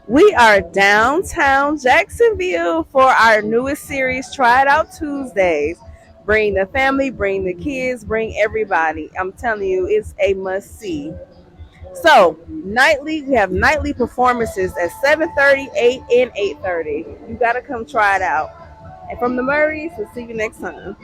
We are downtown Jacksonville for our newest series, Try It Out Tuesdays. Bring the family, bring the kids, bring everybody. I'm telling you, it's a must see. So we have nightly performances at 7:30, 8, and 8:30. You gotta come try it out. And from the Murrays, we'll see you next time.